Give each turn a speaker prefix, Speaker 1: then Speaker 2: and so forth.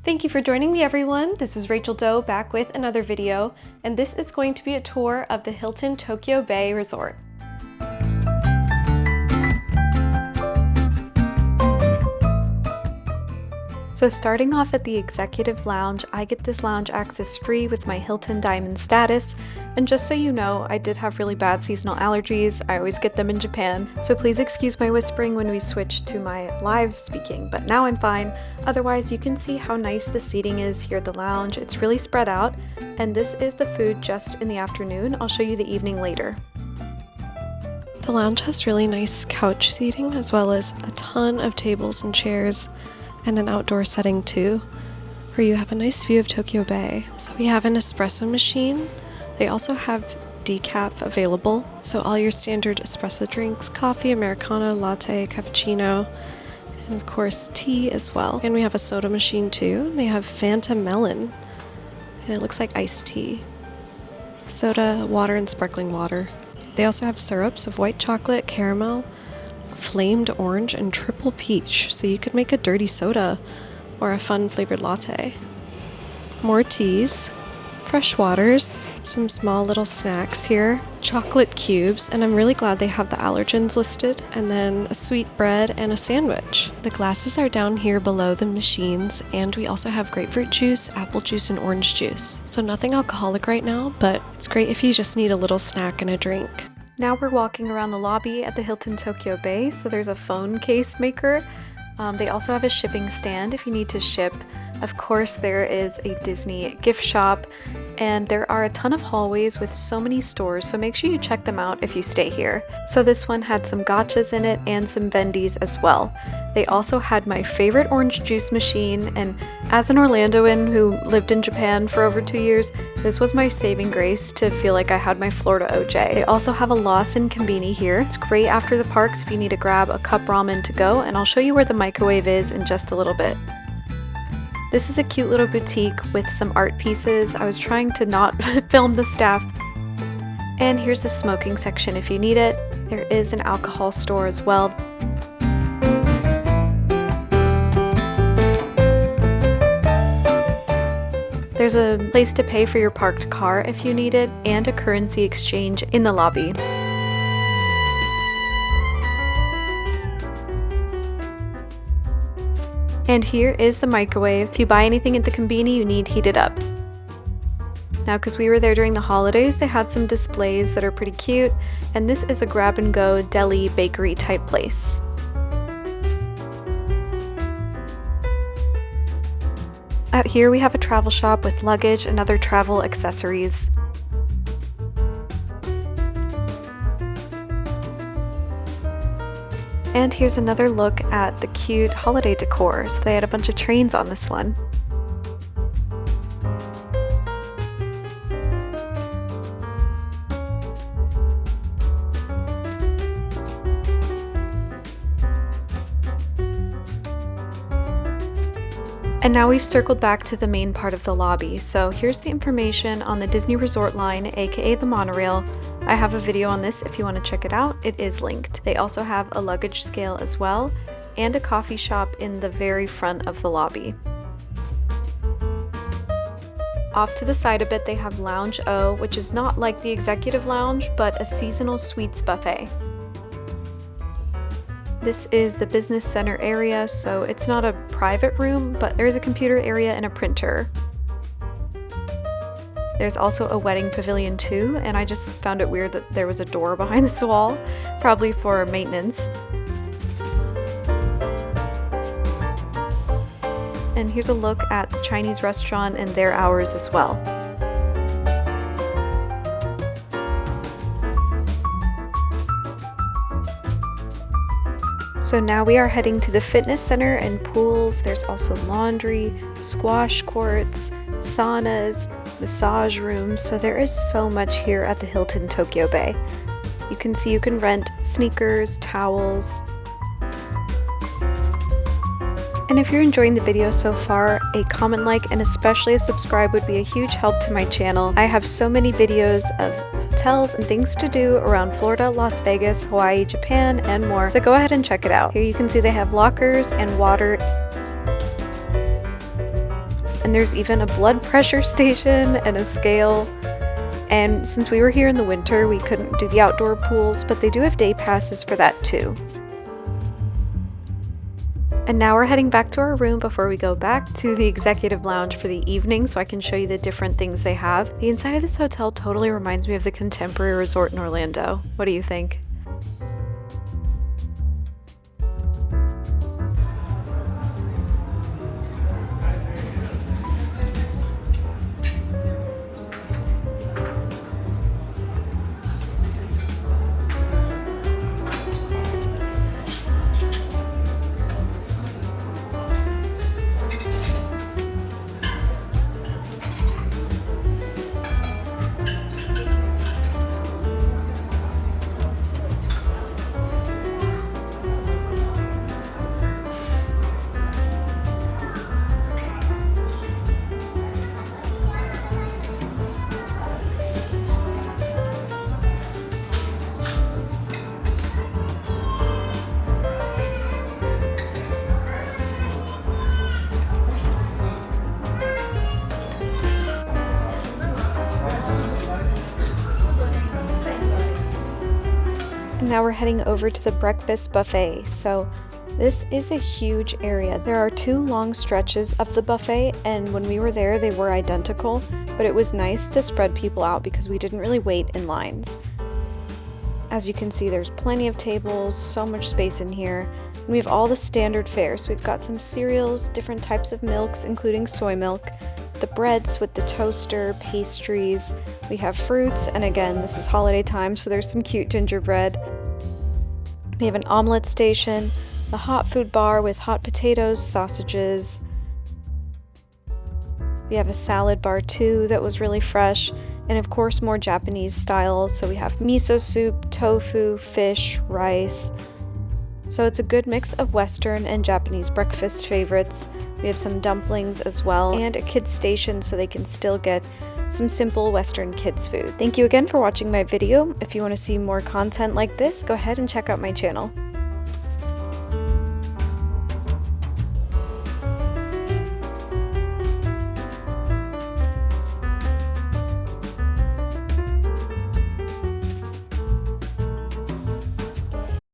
Speaker 1: Thank you for joining me, everyone. This is Rachel Doe back with another video, and this is going to be a tour of the Hilton Tokyo Bay Resort. So starting off at the Executive Lounge, I get this lounge access free with my Hilton Diamond status. And just so you know, I did have really bad seasonal allergies. I always get them in Japan. So please excuse my whispering when we switch to my live speaking, but now I'm fine. Otherwise, you can see how nice the seating is here at the lounge. It's really spread out. And this is the food just in the afternoon. I'll show you the evening later. The lounge has really nice couch seating as well as a ton of tables and chairs. And an outdoor setting too, where you have a nice view of Tokyo Bay. So we have an espresso machine. They also have decaf available, so all your standard espresso drinks, coffee, Americano, latte, cappuccino, and of course tea as well. And we have a soda machine too. They have Fanta Melon, and it looks like iced tea. Soda, water, and sparkling water. They also have syrups of white chocolate, caramel, flamed orange, and triple peach, so you could make a dirty soda or a fun flavored latte. More teas, fresh waters, some small little snacks here, chocolate cubes, and I'm really glad they have the allergens listed, and then a sweet bread and a sandwich. The glasses are down here below the machines, and we also have grapefruit juice, apple juice, and orange juice. So nothing alcoholic right now, but it's great if you just need a little snack and a drink. Now we're walking around the lobby at the Hilton Tokyo Bay, so there's a phone case maker. They also have a shipping stand if you need to ship. Of course, there is a Disney gift shop, and there are a ton of hallways with so many stores, so make sure you check them out if you stay here. So this one had some gachas in it and some vendies as well. They also had my favorite orange juice machine, and as an Orlandoan who lived in Japan for over 2 years, this was my saving grace to feel like I had my Florida OJ. They also have a Lawson konbini here. It's great after the parks if you need to grab a cup ramen to go, and I'll show you where the microwave is in just a little bit. This is a cute little boutique with some art pieces. I was trying to not film the staff. And here's the smoking section if you need it. There is an alcohol store as well. There's a place to pay for your parked car if you need it, and a currency exchange in the lobby. And here is the microwave. If you buy anything at the konbini, you need heated up. Now, because we were there during the holidays, they had some displays that are pretty cute, and this is a grab-and-go deli bakery type place. Out here we have a travel shop with luggage and other travel accessories. And here's another look at the cute holiday decor. So they had a bunch of trains on this one. And now we've circled back to the main part of the lobby. So here's the information on the Disney Resort line, aka the monorail. I have a video on this if you want to check it out. It is linked. They also have a luggage scale as well, and a coffee shop in the very front of the lobby. Off to the side a bit, they have Lounge O, which is not like the Executive Lounge, but a seasonal sweets buffet. This is the business center area, so it's not a private room, but there is a computer area and a printer. There's also a wedding pavilion too, and I just found it weird that there was a door behind this wall, probably for maintenance. And here's a look at the Chinese restaurant and their hours as well. So now we are heading to the fitness center and pools. There's also laundry, squash courts, saunas, massage rooms. So there is so much here at the Hilton Tokyo Bay. You can see you can rent sneakers, towels. And if you're enjoying the video so far, a comment, like, and especially a subscribe would be a huge help to my channel. I have so many videos of hotels and things to do around Florida, Las Vegas, Hawaii, Japan, and more. So go ahead and check it out. Here you can see they have lockers and water. and there's even a blood pressure station and a scale. And since we were here in the winter, we couldn't do the outdoor pools, but they do have day passes for that too. And now we're heading back to our room before we go back to the executive lounge for the evening so I can show you the different things they have. The inside of this hotel totally reminds me of the Contemporary Resort in Orlando. What do you think? Now we're heading over to the breakfast buffet. So this is a huge area. There are 2 long stretches of the buffet, and when we were there they were identical, but it was nice to spread people out because we didn't really wait in lines. As you can see, there's plenty of tables, so much space in here, and we have all the standard fare. So we've got some cereals, different types of milks including soy milk, the breads with the toaster, pastries, we have fruits, and again this is holiday time so there's some cute gingerbread. We have an omelet station, the hot food bar with hot potatoes, sausages. We have a salad bar too that was really fresh, and of course more Japanese style, so we have miso soup, tofu, fish, rice. So it's a good mix of Western and Japanese breakfast favorites. We have some dumplings as well, and a kids station so they can still get some simple Western kids food. Thank you again for watching my video. If you want to see more content like this, go ahead and check out my channel.